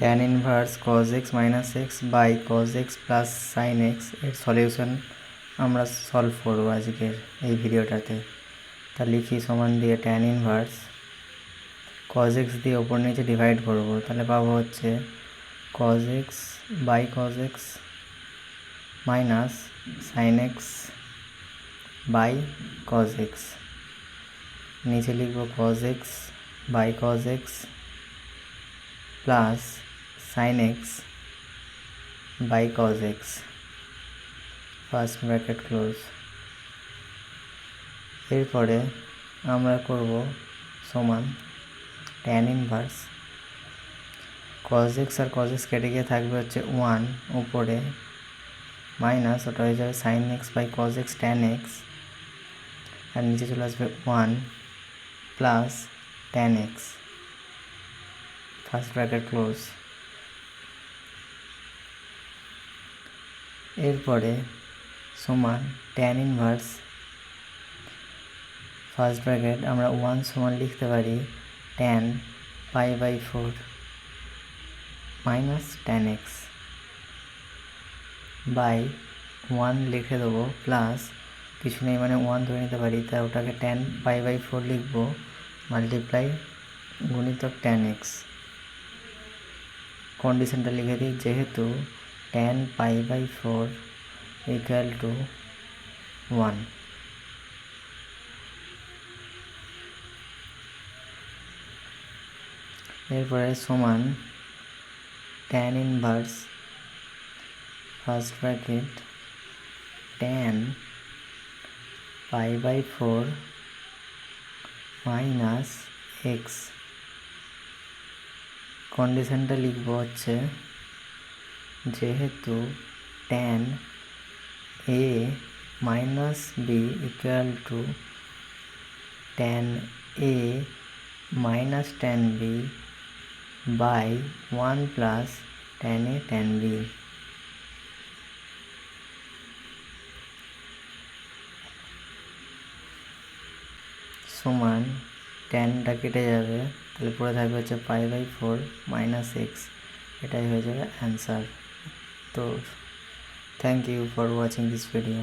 tan inverse cos x minus x by cos x plus sine x এর solution আমরা solve করব আজকের এই ভিডিওটাতে। তা লিখি সমান দিয়ে tan ইনভার্স cos x দিয়ে ওপর নিচে ডিভাইড করব, তাহলে পাবো হচ্ছে cos x by cos x minus sine x by cos x, নিচে লিখব cos x by cos x plus sine x by cos x, first bracket close. এরপরে আমরা করব সমান tan ইনভার্স cos x আর cos x কেটে গিয়ে থাকবে হচ্ছে 1 উপরে, মাইনাস ওটা হয়ে যাবে sine x by cos x tan x, আর নিচে চলে আসবে 1 plus tan x, first bracket close. এরপরে সমান tan ইনভার্স ফার্স্ট ব্র্যাকেট আমরা 1 সমান লিখতে পারি tan pi by 4 minus tan x by 1 লিখে দেবো প্লাস কিছু নেই মানে 1 ধরে নিতে পারি, তাই ওটাকে tan পাই বাই 4 লিখবো মাল্টিপ্লাই গুণিতক tan x। কন্ডিশনটা লিখে দিই, যেহেতু tan pi by 4 equal to 1, এরপরে সমান tan inverse first bracket tan pi by 4 minus x. কন্ডিশনটা লিখব হচ্ছে যেহেতু tan a minus b equal to tan a minus tan b by 1 plus tan a tan b। সমান ট্যানটা কেটে যাবে, তাহলে পরে থাকবে হচ্ছে পাই বাই 4 মাইনাস এক্স, এটাই হয়ে যাবে অ্যান্সার। তো thank you for watching this video.